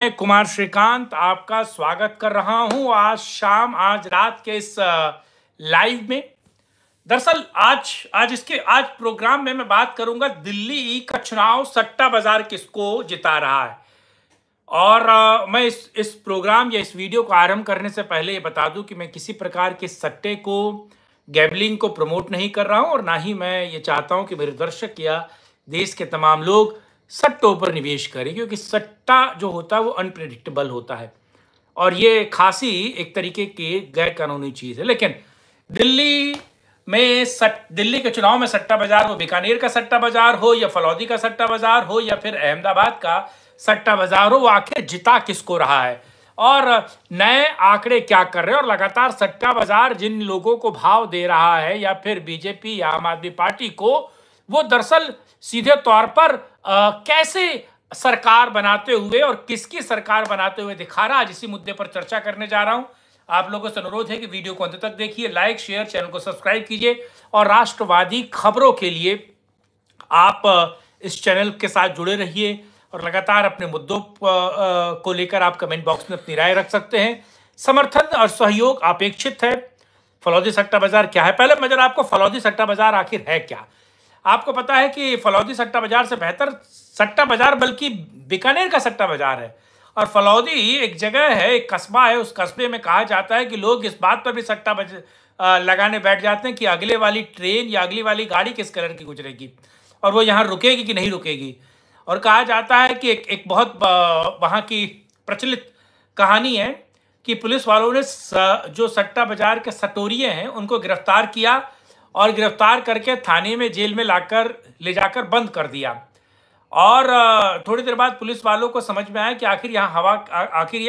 मैं कुमार श्रीकांत आपका स्वागत कर रहा हूं आज रात के इस लाइव में। दरअसल आज प्रोग्राम में मैं बात करूंगा दिल्ली का चुनाव सट्टा बाजार किसको जिता रहा है। और मैं इस प्रोग्राम या इस वीडियो को आरंभ करने से पहले ये बता दूं कि मैं किसी प्रकार के सट्टे को, गैम्बलिंग को प्रमोट नहीं कर रहा हूं और ना ही मैं ये चाहता हूं कि मेरे दर्शक या देश के तमाम लोग सट्टों पर निवेश करें, क्योंकि सट्टा जो होता है वो अनप्रेडिक्टेबल होता है और ये खासी एक तरीके की गैर कानूनी चीज़ है। लेकिन दिल्ली के चुनाव में सट्टा बाजार, वो बीकानेर का सट्टा बाजार हो या फलौदी का सट्टा बाजार हो या फिर अहमदाबाद का सट्टा बाजार हो, वो आखिर जिता किसको रहा है और नए आंकड़े क्या कर रहे हैं। और लगातार सट्टा बाजार जिन लोगों को भाव दे रहा है या फिर बीजेपी या आम आदमी पार्टी को, वो दरअसल सीधे तौर पर कैसे सरकार बनाते हुए और किसकी सरकार बनाते हुए दिखा रहा है, इसी मुद्दे पर चर्चा करने जा रहा हूं। आप लोगों से अनुरोध है कि वीडियो को अंत तक देखिए, लाइक शेयर, चैनल को सब्सक्राइब कीजिए और राष्ट्रवादी खबरों के लिए आप इस चैनल के साथ जुड़े रहिए और लगातार अपने मुद्दों को लेकर आप कमेंट बॉक्स में अपनी राय रख सकते हैं। समर्थन और सहयोग अपेक्षित है। फलौदी सट्टा बाजार क्या है? पहले मैं जरा आपको फलौदी सट्टा बाजार आखिर है क्या। आपको पता है कि फलौदी सट्टा बाजार से बेहतर सट्टा बाजार बल्कि बीकानेर का सट्टा बाजार है। और फलौदी एक जगह है, एक कस्बा है, उस कस्बे में कहा जाता है कि लोग इस बात पर भी सट्टा लगाने बैठ जाते हैं कि अगले वाली ट्रेन या अगली वाली गाड़ी किस कलर की गुजरेगी और वो यहाँ रुकेगी कि नहीं रुकेगी। और कहा जाता है कि एक बहुत वहाँ की प्रचलित कहानी है कि पुलिस वालों ने जो सट्टा बाजार के सटोरिये हैं उनको गिरफ्तार किया और गिरफ्तार करके थाने में, जेल में ले जाकर बंद कर दिया। और थोड़ी देर बाद पुलिस वालों को समझ में आया कि आखिर ये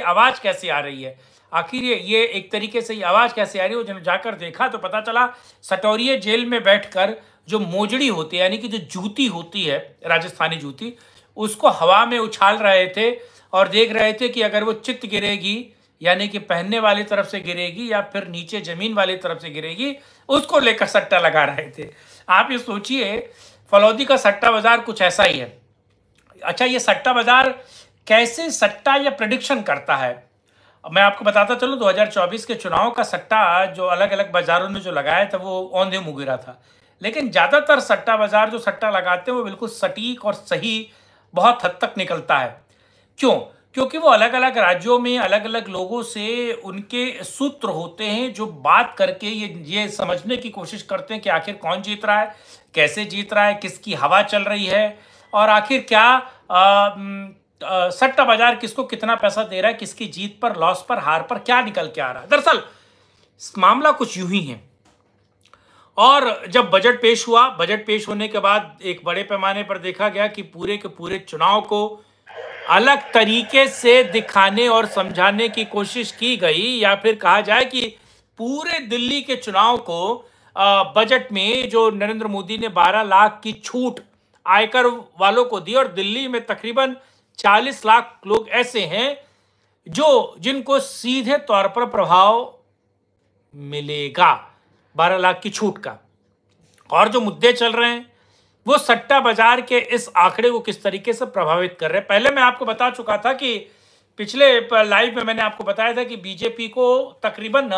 आवाज़ कैसे आ रही है, आखिर ये एक तरीके से ये आवाज़ कैसे आ रही है। जब जाकर देखा तो पता चला सटोरिये जेल में बैठकर जो मोजड़ी होती है, यानी कि जो जूती होती है, राजस्थानी जूती, उसको हवा में उछाल रहे थे और देख रहे थे कि अगर वो चित्त गिरेगी, यानी कि पहनने वाली तरफ से गिरेगी या फिर नीचे जमीन वाली तरफ से गिरेगी, उसको लेकर सट्टा लगा रहे थे। आप ये सोचिए, फलौदी का सट्टा बाजार कुछ ऐसा ही है। अच्छा, ये सट्टा बाजार कैसे सट्टा या प्रेडिक्शन करता है, मैं आपको बताता चलूं। 2024 के चुनाव का सट्टा जो अलग अलग बाजारों ने जो लगाया था वो औंधे मुंह था, लेकिन ज़्यादातर सट्टा बाजार जो सट्टा लगाते हैं वो बिल्कुल सटीक और सही बहुत हद तक निकलता है। क्यों? क्योंकि वो अलग अलग राज्यों में अलग अलग लोगों से उनके सूत्र होते हैं जो बात करके ये समझने की कोशिश करते हैं कि आखिर कौन जीत रहा है, कैसे जीत रहा है, किसकी हवा चल रही है और आखिर क्या सट्टा बाजार किसको कितना पैसा दे रहा है, किसकी जीत पर, लॉस पर, हार पर क्या निकल के आ रहा है। दरअसल मामला कुछ यूं ही है। और जब बजट पेश हुआ, बजट पेश होने के बाद एक बड़े पैमाने पर देखा गया कि पूरे के पूरे चुनाव को अलग तरीके से दिखाने और समझाने की कोशिश की गई, या फिर कहा जाए कि पूरे दिल्ली के चुनाव को बजट में जो नरेंद्र मोदी ने 12 लाख की छूट आयकर वालों को दी और दिल्ली में तकरीबन 40 लाख लोग ऐसे हैं जिनको सीधे तौर पर प्रभाव मिलेगा 12 लाख की छूट का। और जो मुद्दे चल रहे हैं वो सट्टा बाजार के इस आंकड़े को किस तरीके से प्रभावित कर रहे हैं। पहले मैं आपको बता चुका था कि पिछले लाइव में मैंने आपको बताया था कि बीजेपी को तकरीबन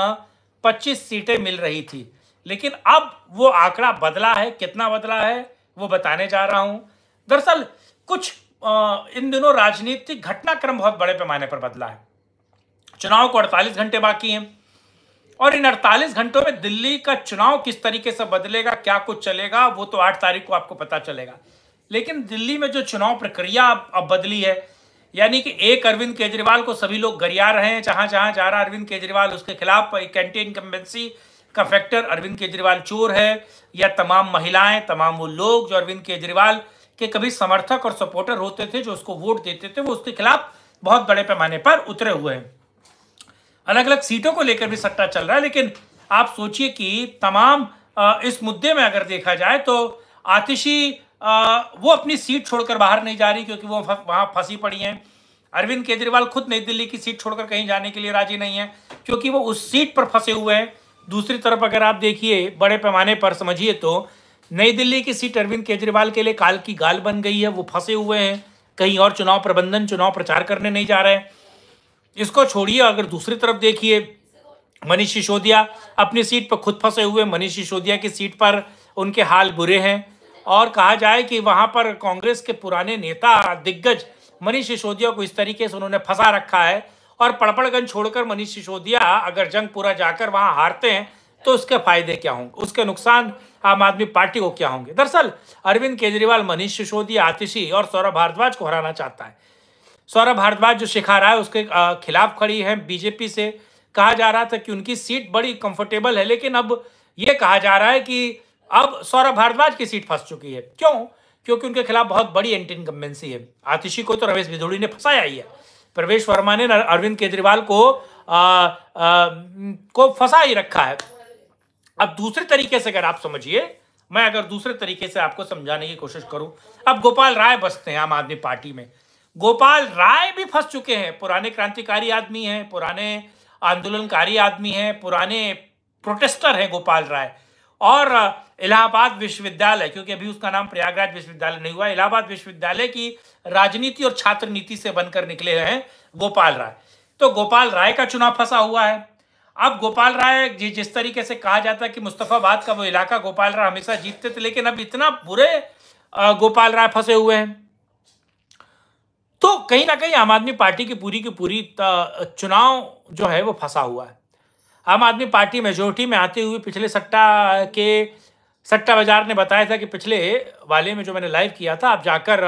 25 सीटें मिल रही थी, लेकिन अब वो आंकड़ा बदला है। कितना बदला है वो बताने जा रहा हूं। दरअसल कुछ इन दिनों राजनीतिक घटनाक्रम बहुत बड़े पैमाने पर बदला है। चुनाव को 48 घंटे बाकी हैं और इन 48 घंटों में दिल्ली का चुनाव किस तरीके से बदलेगा, क्या कुछ चलेगा, वो तो 8 तारीख को आपको पता चलेगा। लेकिन दिल्ली में जो चुनाव प्रक्रिया अब बदली है, यानी कि एक अरविंद केजरीवाल को सभी लोग गरिया रहे हैं। जहां जहां जा रहा अरविंद केजरीवाल, उसके खिलाफ एक एंटी इनकम्बेंसी का फैक्टर, अरविंद केजरीवाल चोर है, या तमाम महिलाएं, तमाम वो लोग जो अरविंद केजरीवाल के कभी समर्थक और सपोर्टर होते थे, जो उसको वोट देते थे, वो उसके खिलाफ बहुत बड़े पैमाने पर उतरे हुए हैं। अलग अलग सीटों को लेकर भी सट्टा चल रहा है। लेकिन आप सोचिए कि तमाम इस मुद्दे में अगर देखा जाए तो आतिशी वो अपनी सीट छोड़कर बाहर नहीं जा रही, क्योंकि वो वहां फंसी पड़ी हैं। अरविंद केजरीवाल खुद नई दिल्ली की सीट छोड़कर कहीं जाने के लिए राजी नहीं है, क्योंकि वो उस सीट पर फंसे हुए हैं। दूसरी तरफ अगर आप देखिए बड़े पैमाने पर समझिए तो नई दिल्ली की सीट अरविंद केजरीवाल के लिए काल की गाल बन गई है, वो फंसे हुए हैं। कहीं और चुनाव प्रबंधन, चुनाव प्रचार करने नहीं जा रहे हैं। इसको छोड़िए, अगर दूसरी तरफ देखिए, मनीष सिसोदिया अपनी सीट पर खुद फंसे हुए। मनीष सिसोदिया की सीट पर उनके हाल बुरे हैं, और कहा जाए कि वहां पर कांग्रेस के पुराने नेता दिग्गज मनीष सिसोदिया को इस तरीके से उन्होंने फंसा रखा है। और पड़पड़गंज छोड़कर मनीष सिसोदिया अगर जंगपुरा जाकर वहां हारते हैं तो उसके फायदे क्या होंगे, उसके नुकसान आम आदमी पार्टी को क्या होंगे। दरअसल अरविंद केजरीवाल मनीष सिसोदिया, आतिशी और सौरभ भारद्वाज को हराना चाहता है। सौरभ भारद्वाज जो शिखा रहा है उसके खिलाफ खड़ी है बीजेपी से। कहा जा रहा था कि उनकी सीट बड़ी कंफर्टेबल है, लेकिन अब यह कहा जा रहा है कि अब सौरभ भारद्वाज की सीट फंस चुकी है। क्यों? क्योंकि उनके खिलाफ बहुत बड़ी एंटी इनकम्बेंसी है। आतिशी को तो रमेश बिधूड़ी ने फंसाया ही है, प्रवेश वर्मा ने अरविंद केजरीवाल को फंसा ही रखा है। अब दूसरे तरीके से अगर आप समझिए, मैं अगर दूसरे तरीके से आपको समझाने की कोशिश करूं, अब गोपाल राय बसते हैं आम आदमी पार्टी में। गोपाल राय भी फंस चुके हैं। पुराने क्रांतिकारी आदमी हैं, पुराने आंदोलनकारी आदमी हैं, पुराने प्रोटेस्टर हैं गोपाल राय। और इलाहाबाद विश्वविद्यालय, क्योंकि अभी उसका नाम प्रयागराज विश्वविद्यालय नहीं हुआ, इलाहाबाद विश्वविद्यालय की राजनीति और छात्र नीति से बनकर निकले हैं गोपाल राय। तो गोपाल राय का चुनाव फंसा हुआ है। अब गोपाल राय जिस तरीके से कहा जाता है कि मुस्तफाबाद का वो इलाका गोपाल राय हमेशा जीतते थे, लेकिन अब इतना बुरे गोपाल राय फंसे हुए हैं, तो कहीं ना कहीं आम आदमी पार्टी की पूरी चुनाव जो है वो फंसा हुआ है। आम आदमी पार्टी मेजोरिटी में आते हुए पिछले सट्टा बाजार ने बताया था कि पिछले वाले में जो मैंने लाइव किया था, आप जाकर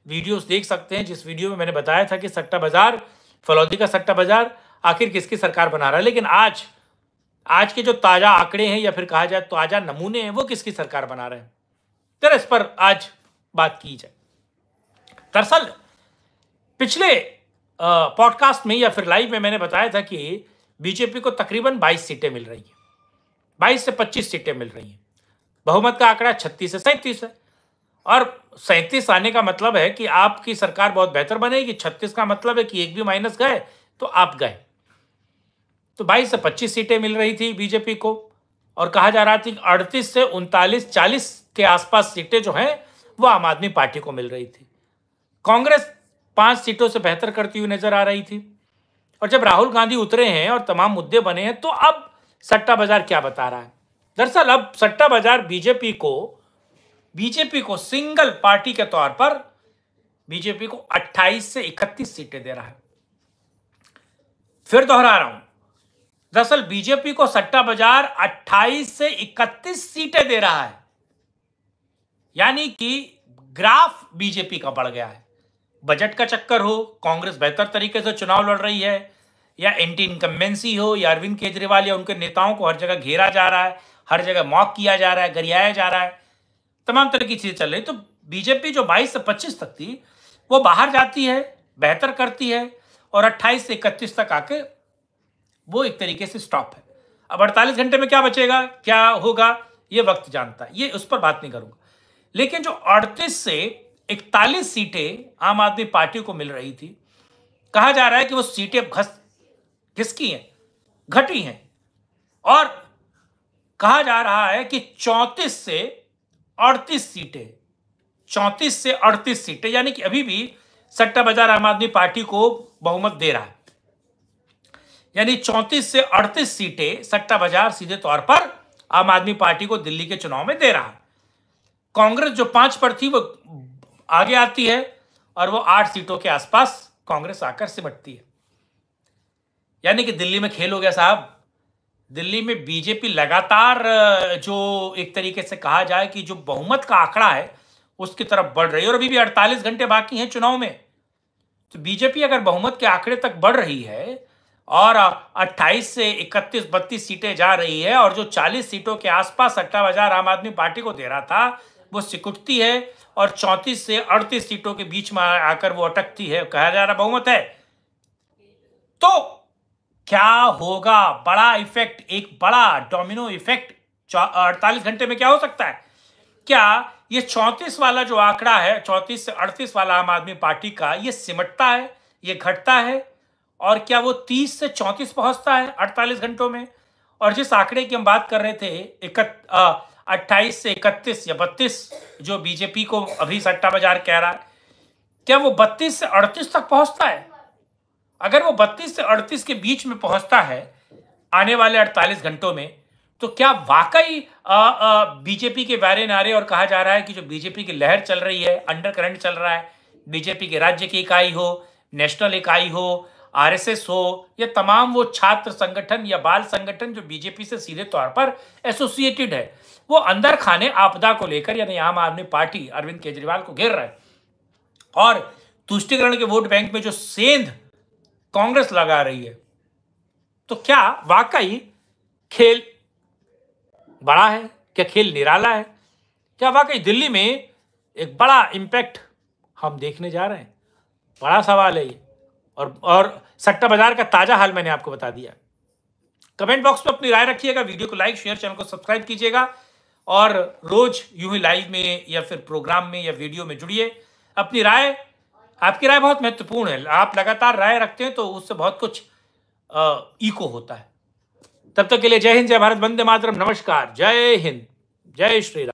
वीडियोस देख सकते हैं, जिस वीडियो में मैंने बताया था कि सट्टा बाजार, फलौदी का सट्टा बाजार आखिर किसकी सरकार बना रहा है। लेकिन आज के जो ताजा आंकड़े हैं, या फिर कहा जाए ताजा नमूने हैं, वो किसकी सरकार बना रहे हैं, जरा इस पर आज बात की जाए। दरअसल पिछले पॉडकास्ट में या फिर लाइव में मैंने बताया था कि बीजेपी को तकरीबन 22 सीटें मिल रही हैं, 22 से 25 सीटें मिल रही हैं। बहुमत का आंकड़ा 36 से 37 है, और 37 आने का मतलब है कि आपकी सरकार बहुत बेहतर बनेगी। 36 का मतलब है कि एक भी माइनस गए तो आप गए। तो 22 से 25 सीटें मिल रही थी बीजेपी को, और कहा जा रहा था कि 38 से 39, 40 के आसपास सीटें जो हैं वो आम आदमी पार्टी को मिल रही थी। कांग्रेस 5 सीटों से बेहतर करती हुई नजर आ रही थी। और जब राहुल गांधी उतरे हैं और तमाम मुद्दे बने हैं, तो अब सट्टा बाजार क्या बता रहा है? दरअसल अब सट्टा बाजार बीजेपी को सिंगल पार्टी के तौर पर बीजेपी को 28 से 31 सीटें दे रहा है। फिर दोहरा रहा हूं, दरअसल बीजेपी को सट्टा बाजार 28 से 31 सीटें दे रहा है, यानी कि ग्राफ बीजेपी का बढ़ गया है। बजट का चक्कर हो, कांग्रेस बेहतर तरीके से चुनाव लड़ रही है, या एंटी इनकम्बेंसी हो, या अरविंद केजरीवाल या उनके नेताओं को हर जगह घेरा जा रहा है, हर जगह मॉक किया जा रहा है, गरियाया जा रहा है, तमाम तरह की चीजें चल रही। तो बीजेपी जो 22 से 25 तक थी वो बाहर जाती है, बेहतर करती है, और 28 से 31 तक आके वो एक तरीके से स्टॉप है। अब 48 घंटे में क्या बचेगा, क्या होगा, ये वक्त जानता है, ये उस पर बात नहीं करूंगा। लेकिन जो 38 से 41 सीटें आम आदमी पार्टी को मिल रही थी, कहा जा रहा है कि वो सीटें घिसकी हैं, घटी हैं, और कहा जा रहा है कि 34 से 38 सीटें, 34 से 38 सीटें, यानी कि अभी भी सट्टा बाजार आम आदमी पार्टी को बहुमत दे रहा है। यानी 34 से 38 सीटें सट्टा बाजार सीधे तौर पर आम आदमी पार्टी को दिल्ली के चुनाव में दे रहा है। कांग्रेस जो 5 पर थी वो आगे आती है, और वो 8 सीटों के आसपास कांग्रेस आकर सिमटती है। यानी कि दिल्ली में खेल हो गया साहब। दिल्ली में बीजेपी लगातार जो एक तरीके से कहा जाए कि जो बहुमत का आंकड़ा है उसकी तरफ बढ़ रही है, और अभी भी 48 घंटे बाकी हैं चुनाव में। तो बीजेपी अगर बहुमत के आंकड़े तक बढ़ रही है और 28 से 31-32 सीटें जा रही है, और जो 40 सीटों के आसपास सट्टा बाजार आम आदमी पार्टी को दे रहा था वो सिकुड़ती है, और 34 से 38 सीटों के बीच में आकर वो अटकती है, कहा जा रहा बहुमत है। तो क्या होगा? बड़ा इफेक्ट, एक बड़ा डोमिनो इफेक्ट 48 घंटे में क्या हो सकता है? क्या ये 34 वाला जो आंकड़ा है, 34 से 38 वाला आम आदमी पार्टी का, ये सिमटता है, ये घटता है, और क्या वो 30 से 34 पहुंचता है 48 घंटों में? और जिस आंकड़े की हम बात कर रहे थे 28 से 31 या 32, जो बीजेपी को अभी सट्टा बाजार कह रहा है, क्या वो 32 से 38 तक पहुंचता है? अगर वो 32 से 38 के बीच में पहुंचता है आने वाले 48 घंटों में, तो क्या वाकई बीजेपी के वारे नारे और कहा जा रहा है कि जो बीजेपी की लहर चल रही है, अंडर करंट चल रहा है, बीजेपी के राज्य की इकाई हो, नेशनल इकाई हो, आरएसएस हो, या तमाम वो छात्र संगठन या बाल संगठन जो बीजेपी से सीधे तौर पर एसोसिएटेड है, वो अंदर खाने आपदा को लेकर यानी आम आदमी पार्टी अरविंद केजरीवाल को घेर रहा है। और तुष्टीकरण के वोट बैंक में जो सेंध कांग्रेस लगा रही है, तो क्या वाकई खेल बड़ा है? क्या खेल निराला है? क्या वाकई दिल्ली में एक बड़ा इंपैक्ट हम देखने जा रहे हैं? बड़ा सवाल है ये। और सट्टा बाजार का ताजा हाल मैंने आपको बता दिया। कमेंट बॉक्स में अपनी राय रखिएगा, वीडियो को लाइक शेयर, चैनल को सब्सक्राइब कीजिएगा और रोज यूं ही लाइव में या फिर प्रोग्राम में या वीडियो में जुड़िए। अपनी राय, आपकी राय बहुत महत्वपूर्ण है। आप लगातार राय रखते हैं तो उससे बहुत कुछ इको होता है। तब तक के लिए जय हिंद, जय भारत, वंदे मातरम, नमस्कार, जय हिंद, जय श्री राम।